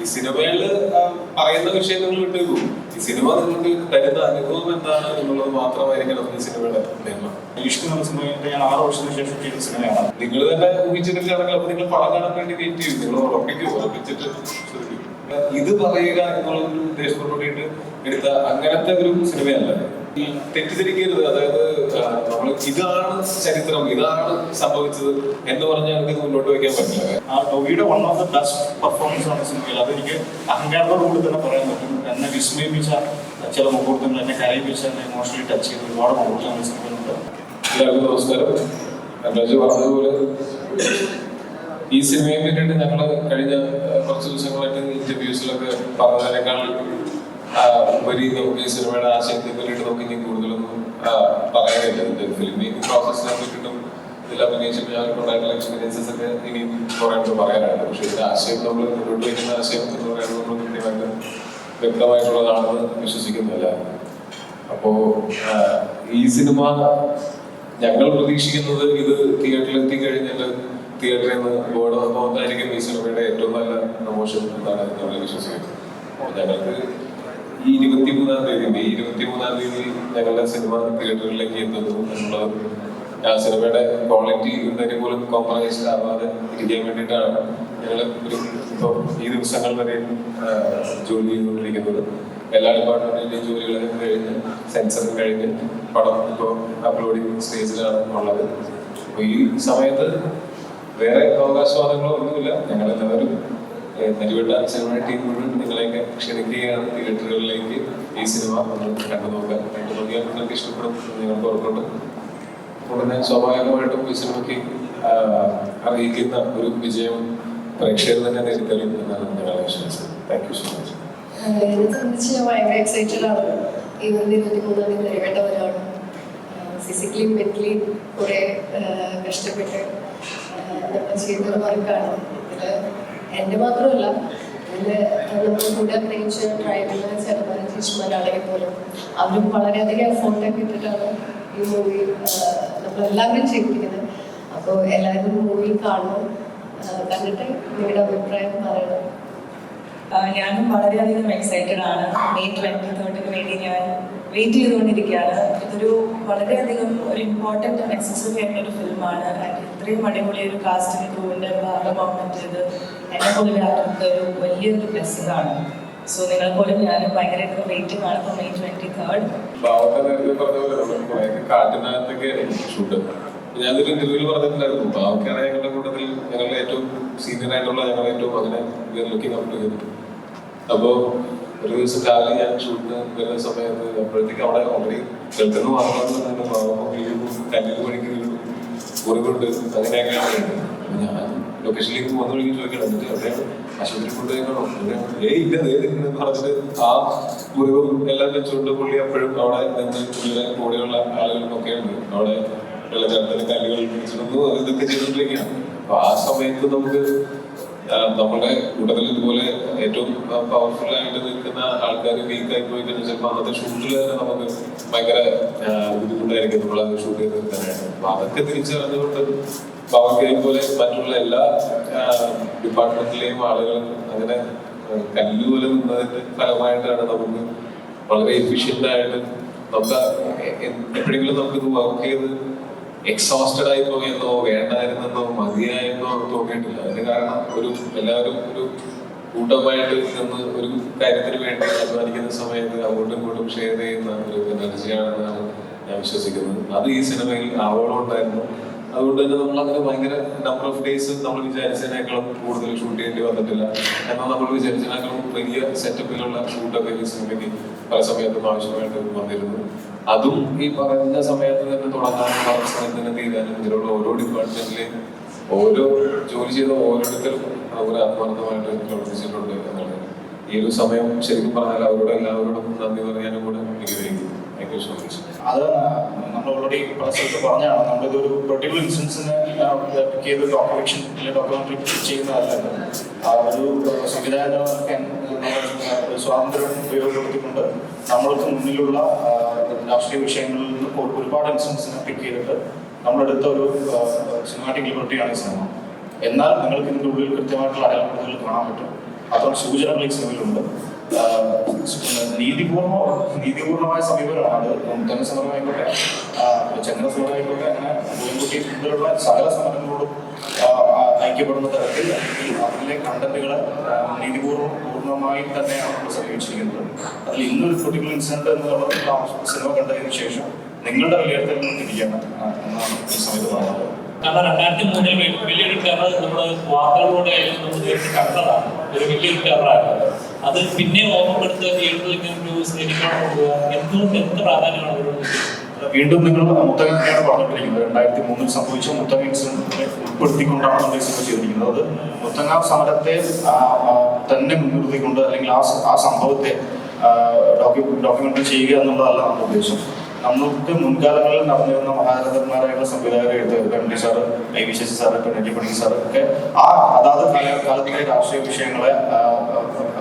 ഈ സിനിമയില് പറയുന്ന വിഷയങ്ങൾ വിട്ടു ഈ സിനിമ നിങ്ങൾക്ക് തരുന്ന അനുഭവം എന്താണ് എന്നുള്ളത് മാത്രമായിരിക്കണം ഈ സിനിമയുടെ മേന്മ. ഇഷ്ടം എന്ന സിനിമയുടെ ഞാൻ 6 വർഷത്തിന് ശേഷം ചെയ്ത സിനിമയാണ്. നിങ്ങൾ തന്നെ ഊഹിച്ചിട്ടൊക്കെയാണെങ്കിൽ അപ്പൊ നിങ്ങൾ പടം കാണാൻ വേണ്ടി വെയിറ്റ് ചെയ്യും, നിങ്ങൾ ഉറപ്പിച്ചിട്ട് ഇത് പറയുക എന്നുള്ള ഒരു ഉദ്ദേശത്തോടുകൂടിയിട്ട് എടുത്ത അങ്ങനത്തെ ഒരു സിനിമയല്ല. ഈ തെറ്റിദ്ധരിക്കരുത്, അതായത് നമ്മൾ ഇതാണ് ചരിത്രം, ഇതാണ് സംഭവിച്ചത് എന്ന് പറഞ്ഞാൽ നമുക്ക് മുന്നോട്ട് വയ്ക്കാൻ പറ്റില്ല. ആ ടോവിയുടെ one of the best performance ആണ് സിനിമയിൽ. അതെനിക്ക് അഹങ്കാരത്തോടുകൂടി തന്നെ പറയാൻ പറ്റും. എന്നെ വിസ്മയിപ്പിച്ച ചില മുഹൂർത്തങ്ങൾ, എന്നെ കരയിപ്പിച്ച, എന്നെ ഇമോഷണലി ടച്ച് ചെയ്ത ഒരുപാട് മുഹൂർത്തങ്ങൾ സിനിമയിലുണ്ട്. എല്ലാവർക്കും നമസ്കാരം. രാജു പറഞ്ഞതുപോലെ ഈ സിനിമയെ പറ്റിയിട്ട് ഞങ്ങൾ കഴിഞ്ഞ കുറച്ച് ദിവസങ്ങളായിട്ട് ഇന്റർവ്യൂസിലൊക്കെ പറഞ്ഞതിനേക്കാൾ ഉപരി നമുക്ക് ഈ സിനിമയുടെ ആശയത്തെ പറ്റിയിട്ട് നമുക്ക് ഇനി കൂടുതലൊന്നും പറയാനില്ല. ഇതിന്റെ ഫിലിം മേക്കിംഗ് പ്രോസസ്സിനെ പറ്റിയിട്ടും ഇതിൽ അഭിനയിച്ചപ്പോൾ ഞങ്ങൾക്കുണ്ടായിട്ടുള്ള എക്സ്പീരിയൻസസ് ഒക്കെ ഇനിയും കുറേ പറയാനുണ്ട്. പക്ഷേ ഇതിന്റെ ആശയം നമ്മൾ മുന്നോട്ട് വയ്ക്കുന്ന ആശയം എന്ന് പറയുന്നത് നമ്മൾ കൃത്യമായിട്ട് വ്യക്തമായിട്ടുള്ളതാണെന്ന് വിശ്വസിക്കുന്നില്ല. അപ്പോ ഈ സിനിമ ഞങ്ങൾ പ്രതീക്ഷിക്കുന്നത് ഇത് തിയേറ്ററിലെത്തി കഴിഞ്ഞാൽ തിയേറ്ററിൽ നിന്ന് ബോർഡ് വന്നതായിരിക്കും ഈ സിനിമയുടെ ഏറ്റവും നല്ല പ്രമോഷൻ എന്നാണ് നമ്മൾ വിശ്വസിക്കുന്നത്. അപ്പോൾ ഞങ്ങൾക്ക് ഈ 23-ാം തീയതി മെയ് 23-ാം തീയതി ഞങ്ങളുടെ സിനിമ തിയേറ്ററിലേക്ക് എത്തുന്നു എന്നുള്ളത് ആ സിനിമയുടെ ക്വാളിറ്റി എന്തായാലും പോലും കോംപ്രമൈസ് ആവാതെ ഇരിക്കാൻ വേണ്ടിയിട്ടാണ് ഞങ്ങൾ ഇപ്പോൾ ഈ ദിവസങ്ങൾ വരെ ജോലി ചെയ്തുകൊണ്ടിരിക്കുന്നത്. എല്ലാ ഡിപ്പാർട്ട്മെന്റിന്റെയും ജോലികളൊക്കെ കഴിഞ്ഞ് സെൻസറും കഴിഞ്ഞ് പടം ഇപ്പോൾ അപ്ലോഡിങ് സ്റ്റേജിലാണ് ഉള്ളത്. അപ്പോൾ ഈ സമയത്ത് വേറെ അവകാശവാദങ്ങളോ ഒന്നുമില്ല. ഞങ്ങളെല്ലാവരും നരിവട്ട സിനിമ ടീം മുഴുവൻ നിങ്ങളെയൊക്കെ ക്ഷണിക്കുകയാണ് തിയേറ്ററുകളിലേക്ക് ഈ സിനിമ ഒന്ന് കണ്ടു നോക്കിയാൽ നിങ്ങൾക്ക് ഇഷ്ടപ്പെടും നിങ്ങൾക്ക് ഉറപ്പുണ്ട്. ഉടനെ സ്വാഭാവികമായിട്ടും ഈ സിനിമയ്ക്ക് അറിയിക്കുന്ന ഒരു വിജയം പ്രേക്ഷകർ തന്നെ നേരിട്ടരും എന്നാണ് ഞങ്ങളുടെ വിശ്വാസം. Thank you so much. എന്നെ സംബന്ധിച്ച് ഞാൻ ഭയങ്കര എക്സൈറ്റഡ് ആണ്. ഈ 23-ാം തീയതി നരിവേട്ടവരാണ്. ഫിസിക്കലിയും മെന്റലിയും കുറെ കഷ്ടപ്പെട്ട് നമ്മൾ ചെയ്തൊരു വർക്കാണ്. ഇതിൽ എൻ്റെ മാത്രമല്ല, ഇതിൽ നമ്മൾ കൂടെ അഭിനയിച്ച ട്രൈബിലെ ചെറുതായ ചേച്ചിമാരാണെങ്കിൽ പോലും അവരും വളരെയധികം എഫോർട്ടൊക്കെ ഇട്ടിട്ടാണ് ഈ മൂവി നമ്മളെല്ലാവരും ചെയ്തിരിക്കുന്നത്. അപ്പോൾ എല്ലാവരും മൂവി കാണണം, കണ്ടിട്ട് നിങ്ങളുടെ അഭിപ്രായം പറയണം. ഞാനും വളരെയധികം എക്സൈറ്റഡ് ആണ്. മെയ് 23 വേണ്ടി ഞാൻ വെയിറ്റ് ചെയ്തുകൊണ്ടിരിക്കുകയാണ്. ഇതൊരു വളരെയധികം ഒരു ഇമ്പോർട്ടൻറ്റ് നെസസറി ആയിട്ടൊരു ഫിലിമാണ്. ഇത്രയും അടിപൊളി ഒരു കാസ്റ്റിംഗ് ക്രൂവിൻ്റെ ഭാഗമാവുന്നത് ഇത് എന്നെ പോലെ ആൾക്ക് ഒരു വലിയൊരു ബ്ലെസ്സിംഗ് ആണ്. സോ നിങ്ങൾ പോലും ഞാനും ഭയങ്കരമായിട്ട് വെയിറ്റിംഗ് ആണ് ഇപ്പോൾ മെയ് 23. ഞാനൊരു ഇന്റർവ്യൂവിൽ പറഞ്ഞിട്ടുണ്ടായിരുന്നു, ബാവക്കാണ് ഞങ്ങളുടെ കൂട്ടത്തിൽ ഞങ്ങളുടെ ഏറ്റവും സീനിയർ ആയിട്ടുള്ള ഞങ്ങൾ ഏറ്റവും അങ്ങനെ ലുക്കിംഗ് അപ്പ് ചെയ്തു. അപ്പോൾ ഒരു ദിവസം രാവിലെ ഞാൻ ഷൂട്ടിന് വരുന്ന സമയത്ത് അപ്പോഴത്തേക്ക് അവിടെ ഓൾറെഡി കേൾക്കുന്ന മാത്രമല്ല കല്ലിൽ പണിക്ക് വീഴും, മുറിവുണ്ട്, അങ്ങനെയൊക്കെയാണ്. ഞാൻ ലൊക്കേഷനിലേക്ക് വന്നു വിളിക്കും ചോദിക്കണം, എന്നിട്ട് എവിടെയാണ് ആശുപത്രി കൊണ്ടുപോയിക്കണോ? ഇല്ല എന്ന് പറഞ്ഞിട്ട് ആ മുറിവും എല്ലാം വെച്ചുകൊണ്ട് പുള്ളി അപ്പോഴും അവിടെ നിന്ന് പുള്ളിയുടെ കൂടെയുള്ള ആളുകൾക്കൊക്കെ ഉണ്ട് അവിടെ വെള്ളച്ചാട്ടത്തിന് കല്ലുകൾ പിടിച്ചിടുന്നു, ഇതൊക്കെ ചെയ്തുകൊണ്ടിരിക്കുകയാണ്. അപ്പൊ ആ സമയത്ത് നമുക്ക് നമ്മുടെ കൂട്ടത്തിൽ ഇതുപോലെ ഏറ്റവും പവർഫുൾ ആയിട്ട് നിൽക്കുന്ന ആൾക്കാർ വീക്കായി പോയി കഴിഞ്ഞാൽ ചിലപ്പോൾ അന്നത്തെ ഷൂട്ടിൽ തന്നെ നമുക്ക് ഭയങ്കര ബുദ്ധിമുട്ടായിരിക്കും നമ്മളത് ഷൂട്ട് ചെയ്ത് നിൽക്കാനായിട്ട്. അപ്പൊ അതൊക്കെ തിരിച്ചറിഞ്ഞുകൊണ്ട് പവർക്കയെ പോലെ മറ്റുള്ള എല്ലാ ഡിപ്പാർട്ട്മെന്റിലെയും ആളുകളും അങ്ങനെ കല്ലുപോലെ നിന്നതിന്റെ ഫലമായിട്ടാണ് നമുക്ക് വളരെ എഫിഷ്യന്റ് ആയിട്ട് നമുക്ക് എപ്പോഴെങ്കിലും നമുക്കിത് വർക്ക് ചെയ്ത് എക്സോസ്റ്റഡ് ആയി പോയെന്നോ വേണ്ടായിരുന്നെന്നോ മതിയായെന്നോ തോന്നിയിട്ടില്ല. അതിന് കാരണം എല്ലാവരും ഒരു കൂട്ടമായിട്ട് നിന്ന് ഒരു കാര്യത്തിന് വേണ്ടി അധ്വാനിക്കുന്ന സമയത്ത് അങ്ങോട്ടും ഇങ്ങോട്ടും ഷെയർ ചെയ്യുന്ന ഒരു എനർജിയാണെന്നാണ് ഞാൻ വിശ്വസിക്കുന്നത്. അത് ഈ സിനിമയിൽ ആവോളം ഉണ്ടായിരുന്നു. അതുകൊണ്ട് തന്നെ നമ്മൾ അങ്ങനെ ഭയങ്കര നമ്പർ ഓഫ് ഡേയ്സ് നമ്മൾ വിചാരിച്ചതിനേക്കാളും കൂടുതൽ ഷൂട്ട് ചെയ്യേണ്ടി വന്നിട്ടില്ല. എന്നാൽ നമ്മൾ വിചാരിച്ചതിനേക്കാളും വലിയ സെറ്റപ്പിലുള്ള ഷൂട്ടൊക്കെ ഈ സിനിമയ്ക്ക് പല സമയത്തും ആവശ്യമായിട്ട് വന്നിരുന്നു. അതും ഈ പറയുന്ന സമയത്ത് തന്നെ തുടങ്ങാനും പറഞ്ഞ സമയത്ത് തന്നെ തീരാനും ഇതിലുള്ള ഓരോ ഡിപ്പാർട്ട്മെന്റിലെയും ഓരോ ജോലി ചെയ്ത ഓരോരുത്തരും അവർ ആത്മാർത്ഥമായിട്ട് പ്രവർത്തിച്ചിട്ടുണ്ട് എന്നുള്ളത്. ഈ ഒരു സമയം ശരിക്കും പറഞ്ഞാൽ എല്ലാവരോടും നന്ദി പറയാനും കൂടെ ആഗ്രഹിക്കുന്നു. Thank you so much. അത് നമ്മൾ ഓൾറെഡി പല സ്ഥലത്ത് പറഞ്ഞാണ്, നമ്മളിതൊരു പെർട്ടിക്കുലർ ഇൻസിഡൻസിന് പിക്ക് ചെയ്ത് ഡോക്യുമെന്ററി ചെയ്യുന്നതല്ല. ഒരു സംവിധായകർക്ക് സ്വാതന്ത്ര്യം ഉപയോഗപ്പെടുത്തിക്കൊണ്ട് നമ്മൾക്ക് മുന്നിലുള്ള രാഷ്ട്രീയ വിഷയങ്ങളിൽ നിന്ന് ഒരുപാട് ഇൻസിഡൻസിനെ പിക്ക് ചെയ്തിട്ട് നമ്മളെടുത്ത ഒരു സിനിമാറ്റിക് ലിബർട്ടിയാണ് ഈ സിനിമ. എന്നാൽ നിങ്ങൾക്ക് ഇതിൻ്റെ ഉള്ളിൽ കൃത്യമായിട്ടുള്ള അടയാളപ്പെടുത്തലുകൾ കാണാൻ പറ്റും. അത്തരം സൂചനകൾ ഈ സിനിമയിലുണ്ട്. നീതിപൂർണമായ സമീപനമാണ് മുത്തങ്ങ സമരമായിക്കോട്ടെ, ചങ്ങല സമരമായിക്കോട്ടെ, അങ്ങനെ പൂയംകുട്ടി ഇതിലുള്ള സകല സമരങ്ങളോടും ഐക്യപ്പെടുന്ന തരത്തിൽ അതിലെ കണ്ടന്റുകളെ നീതിപൂർവമായി തന്നെയാണ് നമ്മൾ സമീപിച്ചിരിക്കുന്നത്. അതിൽ ഇന്നൊരു പൊളിറ്റിക്കൽ ഇൻസിഡന്റ് എന്നുള്ളത് സിനിമ കണ്ടതിന് ശേഷം നിങ്ങളുടെ വിലയിരുത്തലിൽ തിരിക്കണം എന്നാണ് ഈ സമയത്ത് പറയുന്നത്. കാരണം 2003 വലിയൊരു ടെറർ നമ്മൾ വാർത്തകളിലൂടെ നമ്മൾ നേരിട്ട് കണ്ടതാണ്. ഒരു വലിയൊരു ടെററാണ് അത്. പിന്നെ ഓർമ്മപ്പെടുത്തുക, തിയേറ്ററിലേക്ക് എന്ത് പ്രാധാന്യമാണ് അവരോട്? വീണ്ടും നിങ്ങൾ മുത്തങ്ങയാണ് പറഞ്ഞിട്ടിരിക്കുന്നത്. 2003 സംഭവിച്ച മുത്തങ്ങ ഇൻസിഡന്റിനെ ഉൾപ്പെടുത്തിക്കൊണ്ടാണ് നമ്മൾ ഈ സിനിമ ചെയ്തിരിക്കുന്നത്. അത് മുത്തങ്ങ സമരത്തെ തന്നെ മുൻനിർത്തിക്കൊണ്ട് അല്ലെങ്കിൽ ആ സംഭവത്തെ ഡോക്യുമെന്ററി ചെയ്യുക എന്നുള്ളതല്ല നമ്മുടെ ഉദ്ദേശം. നമ്മൾക്ക് മുൻകാലങ്ങളിൽ നടന്നിരുന്ന മഹാരഥന്മാരായിട്ടുള്ള സംവിധായകരെ എം.ടി. സാറ്, ഐ.വി. ശശി സാറ്, നെറ്റി പണിക്കർ സാറ് ഒക്കെ അതാത് കാലത്തിലെ രാഷ്ട്രീയ വിഷയങ്ങളെ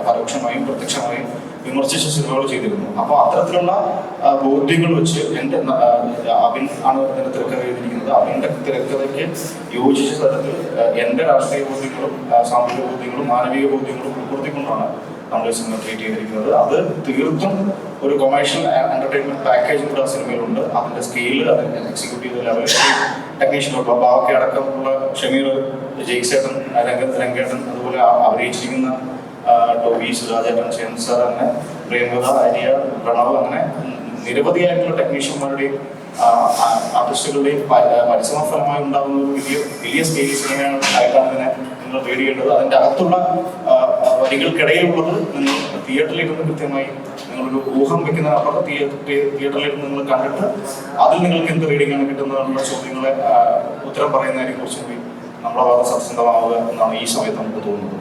പരോക്ഷമായും പ്രത്യക്ഷമായും വിമർശിച്ച സിനിമകൾ ചെയ്തിരുന്നു. അപ്പോൾ അത്തരത്തിലുള്ള ബോധ്യങ്ങൾ വെച്ച് അബിൻ ആണ് ഇതിന്റെ തിരക്കഥ എഴുതിയിരിക്കുന്നത്. അബിന്റെ തിരക്കഥയ്ക്ക് യോജിച്ച തരത്തിൽ എൻ്റെ രാഷ്ട്രീയ ബോധ്യങ്ങളും സാമൂഹിക ബോധ്യങ്ങളും മാനവിക ബോധ്യങ്ങളും ഉൾപ്പെടുത്തിക്കൊണ്ടാണ് നമ്മൾ ഈ സിനിമ ട്രീറ്റ് ചെയ്തിരിക്കുന്നത്. അത് തീർത്തും ഒരു കൊമേഴ്ഷ്യൽ എന്റർടൈൻമെന്റ് പാക്കേജ് കൂടെ ആ സിനിമയിലുണ്ട്. അതിന്റെ സ്കെയില്, അതിന്റെ എക്സിക്യൂട്ടീവ് ലെവൽ, ടെക്നീഷ്യൻ ബാക്കി അടക്കമുള്ള ഷമീർ, ജയ്സേട്ടൻ, രംഗേട്ടൻ, അതുപോലെ അഭിനയിച്ചിരിക്കുന്ന ടോബി, സുരാജേട്ടൻ, ചേൻ സാർ, അങ്ങനെ പ്രേമകഥ, ആര്യ, പ്രണവ്, അങ്ങനെ നിരവധിയായിട്ടുള്ള ടെക്നീഷ്യന്മാരുടെയും ആർട്ടിസ്റ്റുകളുടെയും പരിശ്രമ ഫലമായി ഉണ്ടാകുന്ന ഒരു വലിയ സ്കെയിൽ സിനിമയായിട്ടാണ് ഇതിനെ നിങ്ങൾ റീഡ് ചെയ്യേണ്ടത്. അതിൻ്റെ അകത്തുള്ള വരികൾക്കിടയിലുള്ളത് നിങ്ങൾ തിയേറ്ററിലിരുന്ന് കൃത്യമായി നിങ്ങളൊരു ഊഹം വെക്കുന്നതിനപ്പുറത്ത് തിയേറ്ററിലിരുന്ന് നിങ്ങൾ കണ്ടിട്ട് അതിൽ നിങ്ങൾക്ക് എന്ത് റീഡിംഗാണ് കിട്ടുന്നതെന്നുള്ള ചോദ്യങ്ങളെ ഉത്തരം പറയുന്നതിനെ കുറിച്ചുകൂടി നമ്മളെ ഭാഗത്ത് സത്യസന്ധമാവുക എന്നാണ് ഈ സമയത്ത് നമുക്ക് തോന്നുന്നത്.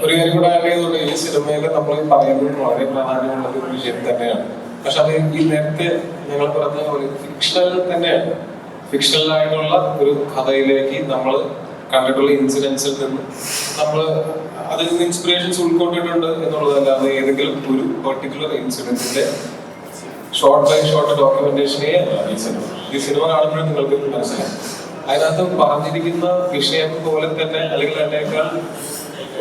ഒരു കാര്യം കൂടെ ആയതുകൊണ്ട് ഈ സിനിമയിൽ നമ്മൾ പറയുന്നത് വളരെ പ്രാധാന്യമുള്ള ഒരു വിഷയം തന്നെയാണ്. പക്ഷെ അത് ഈ നേരത്തെ ഞങ്ങൾ പറഞ്ഞ പോലെ ഫിക്ഷണൽ തന്നെയാണ്. ഫിക്ഷണൽ ആയിട്ടുള്ള ഒരു കഥയിലേക്ക് നമ്മൾ കണ്ടിട്ടുള്ള ഇൻസിഡൻസിൽ നിന്ന് നമ്മൾ അതിൽ നിന്ന് ഇൻസ്പിറേഷൻസ് ഉൾക്കൊണ്ടിട്ടുണ്ട് എന്നുള്ളതല്ലാതെ ഏതെങ്കിലും ഒരു പെർട്ടിക്കുലർ ഇൻസിഡന്റിന്റെ ഷോർട്ട് ബൈ ഷോർട്ട് ഡോക്യുമെന്റേഷനേ അല്ല ഈ സിനിമ. ഈ സിനിമ കാണുമ്പോഴും നിങ്ങൾക്ക് മനസ്സിലാവും. അതിനകത്ത് പറഞ്ഞിരിക്കുന്ന വിഷയം പോലെ തന്നെ അല്ലെങ്കിൽ അതിനേക്കാൾ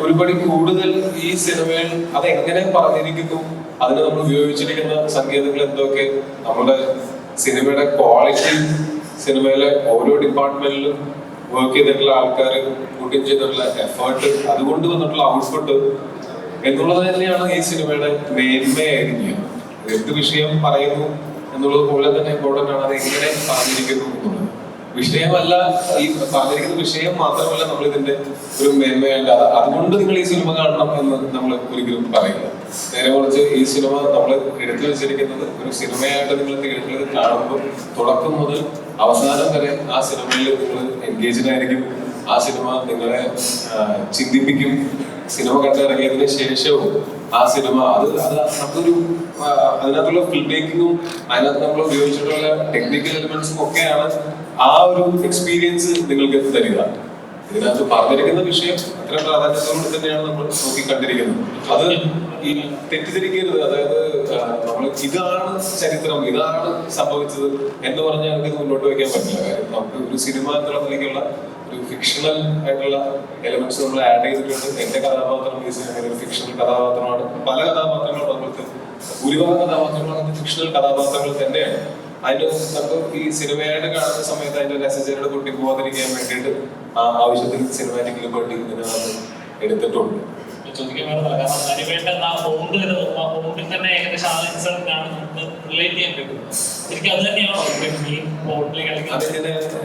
ഒരുപടി കൂടുതൽ ഈ സിനിമയിൽ അതെങ്ങനെ പറഞ്ഞിരിക്കുന്നു, അതിന് നമ്മൾ ഉപയോഗിച്ചിരിക്കുന്ന സങ്കേതങ്ങൾ എന്തൊക്കെ, നമ്മുടെ സിനിമയുടെ ക്വാളിറ്റി, സിനിമയിലെ ഓരോ ഡിപ്പാർട്ട്മെന്റിലും വർക്ക് ചെയ്തിട്ടുള്ള ആൾക്കാർ കൂട്ടി ചെയ്തിട്ടുള്ള എഫേർട്ട്, അതുകൊണ്ട് വന്നിട്ടുള്ള ഔട്ട്പുട്ട് എന്നുള്ളത് തന്നെയാണ് ഈ സിനിമയുടെ മേന്മയായിരിക്കും. എന്ത് വിഷയം പറയുന്നു എന്നുള്ളത് പോലെ തന്നെ ഇമ്പോർട്ടൻ്റ് ആണ് അത് എങ്ങനെ പറഞ്ഞിരിക്കുന്നു എന്നുള്ളത്. വിഷയമല്ല, ഈ പറഞ്ഞിരിക്കുന്ന വിഷയം മാത്രമല്ല നമ്മൾ ഇതിന്റെ ഒരു മേന്മയല്ല. അതുകൊണ്ട് നിങ്ങൾ ഈ സിനിമ കാണണം എന്ന് നമ്മൾ ഒരിക്കലും പറയില്ല. നേരെ മറിച്ച് ഈ സിനിമ നമ്മൾ എടുത്തു വെച്ചിരിക്കുന്നത് ഒരു സിനിമയായിട്ട് നിങ്ങൾ തിയേറ്ററിൽ കാണുമ്പോൾ തുടക്കം മുതൽ അവസാനം വരെ ആ സിനിമയിൽ നിങ്ങൾ എൻഗേജ്ഡ് ആയിരിക്കും. ആ സിനിമ നിങ്ങളെ ചിന്തിപ്പിക്കും. സിനിമ കണ്ടിറങ്ങിയതിന് ശേഷവും ആ സിനിമ നമുക്കൊരു അതിനകത്തുള്ള ഫിൽം മേക്കിങ്ങും അതിനകത്ത് നമ്മൾ ഉപയോഗിച്ചിട്ടുള്ള ടെക്നിക്കൽ എലിമെന്റ്സും ഒക്കെയാണ് ആ ഒരു എക്സ്പീരിയൻസ് നിങ്ങൾക്ക് തരിക. ഇതിനകത്ത് പറഞ്ഞിരിക്കുന്ന വിഷയം അത്ര പ്രാധാന്യത്തോട് തന്നെയാണ് നമ്മൾ നോക്കി കണ്ടിരിക്കുന്നത്. അത് ഈ തെറ്റിദ്ധരിക്കരുത്. അതായത് നമ്മൾ ഇതാണ് ചരിത്രം, ഇതാണ് സംഭവിച്ചത് എന്ന് പറഞ്ഞാൽ നമുക്ക് ഇത് മുന്നോട്ട് വയ്ക്കാൻ പറ്റില്ല. കാര്യം നമുക്ക് ഒരു സിനിമ എന്നുള്ളതിലേക്കുള്ള ഒരു ഫിക്ഷണൽ ആയിട്ടുള്ള എലമെന്റ്സ് നമ്മൾ ആഡ് ചെയ്തിട്ടുണ്ട്. എന്റെ കഥാപാത്രം ഈ സിനിമയിൽ ഒരു ഫിക്ഷണൽ കഥാപാത്രമാണ്. പല കഥാപാത്രങ്ങളും നമ്മൾക്ക് ഭൂരിഭാഗം കഥാപാത്രങ്ങൾ അങ്ങനത്തെ ഫിക്ഷണൽ കഥാപാത്രങ്ങൾ തന്നെയാണ്. അതിന്റെ നമുക്ക് ഈ സിനിമയായിട്ട് കാണുന്ന സമയത്ത് അതിന്റെ രസചേരുടെ കുട്ടി പോകാതിരിക്കാൻ വേണ്ടിയിട്ട് ആവശ്യത്തിൽ സിനിമാറ്റിക് ലിബർട്ടി ഇതിനകത്ത് എടുത്തിട്ടുണ്ട്. ചോദിക്കാൻ വേണ്ടതല്ല, കാരണം അതിനുവേണ്ട ഹോണ്ടിൽ തന്നെ ഏകദേശം ആ ഇൻസിഡന്റാണ് നമുക്ക് റിലേറ്റ് ചെയ്യാൻ പറ്റുന്നത്. എനിക്ക് അത് തന്നെയാണോ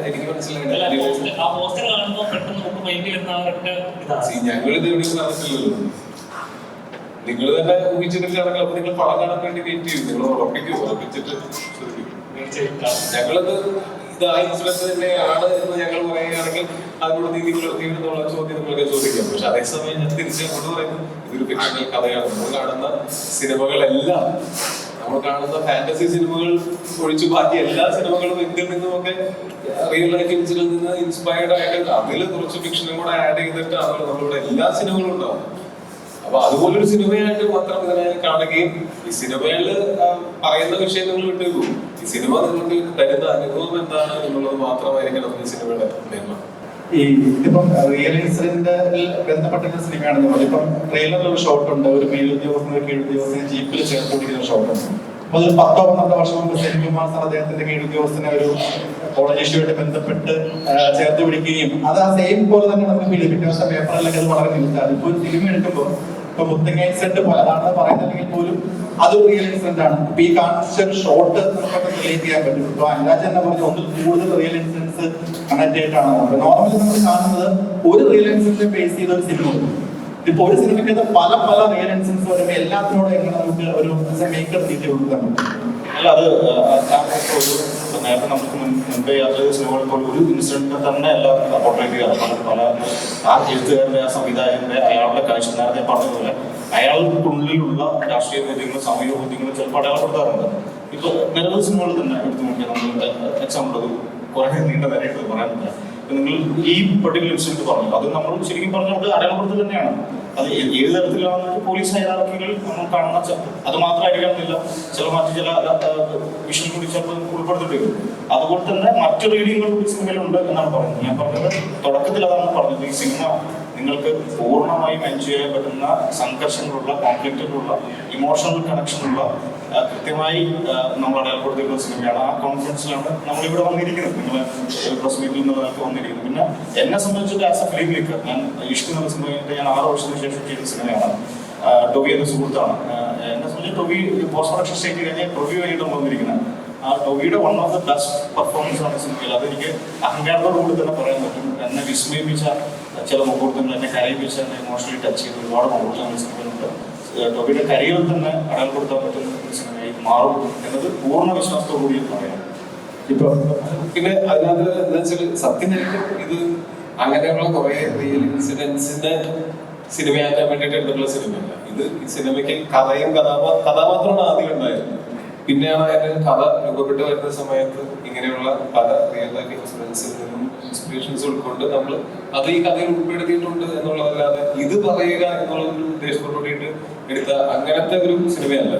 എനിക്ക് മനസ്സിലായി. ആ പോസ്റ്റർ കാണുമ്പോൾ പെട്ടെന്ന് നമുക്ക് മൈൻഡിൽ വരുന്ന ഞങ്ങളിത് എവിടെയും പറഞ്ഞിട്ടില്ലല്ലോ. നിങ്ങൾ തന്നെ ഊഹിച്ചിട്ടില്ലാണെങ്കിൽ അപ്പൊ നിങ്ങൾ പടം കാണാൻ വേണ്ടി വെയിറ്റ് ചെയ്യും. നിങ്ങൾ ഉറപ്പിച്ചിട്ട് ഞങ്ങളത് ഇത് ആ ഇൻസിഡന്റ് തന്നെയാണ് എന്ന് ഞങ്ങൾ പറയുകയാണെങ്കിൽ അതിനോട് നീതിന്നുള്ള ചോദ്യം നിങ്ങൾക്ക് ചോദിക്കാം. പക്ഷെ അതേസമയം ഞാൻ തിരിച്ചങ്ങോട്ട് പറയുന്നത് ഇതൊരു ഫിക്ഷണൽ കഥയാണ്. നമ്മൾ കാണുന്ന സിനിമകളെല്ലാം, നമ്മൾ കാണുന്ന ഫാന്റസി സിനിമകൾ ഒഴിച്ചു ബാക്കി എല്ലാ സിനിമകളും ഇതിൽ നിന്നുമൊക്കെ റിയൽ ലൈഫ് ഇൻസിഡന്റിൽ നിന്ന് ഇൻസ്പയർഡ് ആയിട്ട് അതിൽ കുറച്ച് ഫിക്ഷനും കൂടെ ആഡ് ചെയ്തിട്ടാണ് നമ്മളിവിടെ എല്ലാ സിനിമകളും ഉണ്ടാവും. അപ്പൊ അതുപോലൊരു സിനിമയായിട്ട് മാത്രം ഇതിനെ കാണുകയും ഈ സിനിമയിൽ പറയുന്ന വിഷയം നിങ്ങൾ വിട്ടുപോകും. ഈ സിനിമ നിങ്ങൾക്ക് തരുന്ന അനുഭവം എന്താണ് എന്നുള്ളത് മാത്രമായിരിക്കണം ഈ സിനിമയുടെ നിയമം. ഈ ഇതിപ്പം റിയൽ ഇൻസിഡന്റിൽ ബന്ധപ്പെട്ട സിനിമയാണെന്ന് പറഞ്ഞു. ഇപ്പം ട്രെയിലറിൽ ഒരു ഷോട്ട് ഉണ്ട്, ഒരു മേലുദ്യോഗസ്ഥനും കീഴുദ്യോഗസ്ഥനും ജീപ്പിൽ ചേർത്ത് പിടിക്കുന്ന ഷോട്ട് ഉണ്ട്. അപ്പൊ ഒരു 10-12 വർഷം മുമ്പ് സെൻകുമാർ സാർ അദ്ദേഹത്തിന്റെ കീഴുദ്യോഗസ്ഥനെ ഒരു കോളേജ് ഇഷ്യൂമായിട്ട് ബന്ധപ്പെട്ട് ചേർത്ത് പിടിക്കുകയും അത് ആ സെയിം പോലെ തന്നെ നമുക്ക് പിറ്റേ ദിവസം പേപ്പറിലൊക്കെ അത് വളരെ ന്യൂസാണ്. ഇപ്പൊ ഒരു സിനിമ എടുക്കുമ്പോൾ ഇപ്പൊ മുത്തങ്ങ ഇൻസിഡന്റ് പോലെ അതാണെന്ന് പറയുന്നുണ്ടെങ്കിൽ പോലും അതൊരു റിയൽ ഇൻസിഡന്റ് ആണ്. ഇപ്പൊ ഈ കാണിച്ച ഒരു ഷോട്ട് നമുക്ക് റിലേറ്റ് ചെയ്യാൻ പറ്റും. ഇപ്പൊ അല്ലാതെ തന്നെ പറഞ്ഞ ഒന്നിൽ കൂടുതൽ റിയൽ ഇൻസിഡൻസ് കണക്ട് ആയിട്ടാണ്. നോർമലി നമ്മൾ കാണുന്നത് ഒരു റിയൽ ഇൻസിഡന്റ് ബേസ് ചെയ്ത ഒരു സിനിമ. ഇപ്പൊ ഒരു സിനിമയ്ക്ക് പല പല റിയൽ ഇൻസിഡൻസ് വരുമ്പോൾ എല്ലാത്തിനോടും എങ്ങനെ നമുക്ക് ഒരു മേക്കർ രീതി കൊടുക്കാൻ പറ്റും? അല്ല, അത് നേരത്തെ നമുക്ക് മുൻപേ യാത്ര ചെയ്ത സിനിമകൾ ഇപ്പോൾ ഒരു ഇൻസിഡന്റ് തന്നെ അല്ല പോർട്രേറ്റ് ചെയ്യാറ്. പല ആ എഴുത്തുകാരുടെ, ആ സംവിധായകന്റെ, അയാളുടെ കാഴ്ച നേരത്തെ പറഞ്ഞതുപോലെ അയാൾക്കുള്ളിലുള്ള രാഷ്ട്രീയ ബോധ്യങ്ങളും സാമൂഹിക ബോധ്യങ്ങളും ചിലപ്പോൾ അടയാളപ്പെടുത്താറുണ്ട്. ഇപ്പൊ നിരവധി സിനിമകൾ തന്നെ എടുത്തു നോക്കിയാൽ നമ്മൾ എക്സാമ്പിൾ അത് കുറെ നീണ്ട നേരമായിട്ട് പറയാനില്ല. നിങ്ങൾ ഈ പെർട്ടിക്കുലർ ഇൻസിഡന്റ് പറഞ്ഞു, അത് നമ്മൾ ശരിക്കും പറഞ്ഞാൽ അത് അടയാളപ്പെടുത്തൽ തന്നെയാണ്. അത് ഏത് തരത്തിലാണെന്ന് പോലീസ് ഹൈറാർക്കികൾ നമ്മൾ കാണുന്ന അത് മാത്രമായിരിക്കണമെന്നില്ല, മറ്റു ചില വിഷയം കൂടി ചിലപ്പോൾ ഉൾപ്പെടുത്തിട്ട് വരും. അതുപോലെ തന്നെ മറ്റു റീഡിങ്ങുകൾ കൂടി സിനിമയിലുണ്ട് എന്നാണ് പറയുന്നത്. ഞാൻ പറഞ്ഞത് തുടക്കത്തിൽ അതാണ് പറഞ്ഞത്, ഈ സിനിമ നിങ്ങൾക്ക് പൂർണ്ണമായും എൻജോയ് ചെയ്യാൻ പറ്റുന്ന സംഘർഷങ്ങളുള്ള, കോൺഫ്ലിക്റ്റുകളുള്ള, ഇമോഷണൽ കണക്ഷനുള്ള കൃത്യമായി നമ്മൾ അടയാളപ്പെടുത്തിയിട്ടുള്ള സിനിമയാണ്. ആ കോൺഫിഡൻസിലാണ് നമ്മളിവിടെ വന്നിരിക്കുന്നത്, നിങ്ങൾ പ്രസ് മീറ്റിൽ നിന്നതൊക്കെ വന്നിരിക്കുന്നത്. പിന്നെ എന്നെ സംബന്ധിച്ചിട്ട് ആസ് എ ഫിലിം മേക്കർ, ഞാൻ ഇഷ്ടം എന്ന സിനിമയായിട്ട് ഞാൻ 6 വർഷത്തിന് ശേഷം ചെയ്ത സിനിമയാണ്. ടൊവി എന്ന സുഹൃത്താണ് എന്നെ സംബന്ധിച്ച്. ടൊവി പോസ്റ്റ് പ്രൊഡക്ഷൻ സ്റ്റേജ് കഴിഞ്ഞ് ടൊവി വഴിയിട്ടാണ് വന്നിരിക്കുന്നത്. ആ ടൊവിയുടെ one of the best performance ആണ് സിനിമയിൽ. അതെനിക്ക് അഹങ്കാരത്തോടുകൂടി തന്നെ പറയാൻ പറ്റും. എന്നെ വിസ്മയിപ്പിച്ച ചില മുഹൂർത്തങ്ങൾ, എന്നെ കരയിപ്പിച്ച, എന്നെ ഇമോഷണലി ടച്ച് ചെയ്ത ഒരുപാട് മുഹൂർത്തങ്ങൾ സിനിമയിലുണ്ട്. ടൊവിയുടെ കരിയറിൽ തന്നെ അടയാളപ്പെടുത്താൻ പറ്റുന്ന ഒരു സിനിമയായി മാറും എന്നത് പൂർണ്ണ വിശ്വാസത്തോടുകൂടി പറയാം. ഇപ്പൊ പിന്നെ അതിനകത്ത് എന്താ വെച്ചാൽ സത്യം ഇത് അങ്ങനെയുള്ള കുറെ റിയൽ ഇൻസിഡൻസിന്റെ സിനിമയാക്കാൻ വേണ്ടിയിട്ട് എടുത്തിട്ടുള്ള സിനിമയല്ല ഇത്. ഈ സിനിമയ്ക്ക് കഥയും കഥാപാത്രമാണ് ആദ്യം ഉണ്ടായത്. പിന്നെയാണ് അതിന്റെ കഥ രൂപപ്പെട്ട് വരുന്ന സമയത്ത് ഇങ്ങനെയുള്ള പല റിയൽ ലൈഫ് ഇൻസിഡൻസിൽ നിന്നും ഇൻസ്പിറേഷൻസ് ഉൾക്കൊണ്ട് നമ്മൾ അത് ഈ കഥയിൽ ഉൾപ്പെടുത്തിയിട്ടുണ്ട് എന്നുള്ളതല്ലാതെ ഇത് പറയുക എന്നുള്ള ഒരു ഉദ്ദേശത്തോടുകൂടിയിട്ട് എടുത്ത അങ്ങനത്തെ ഒരു സിനിമയല്ല.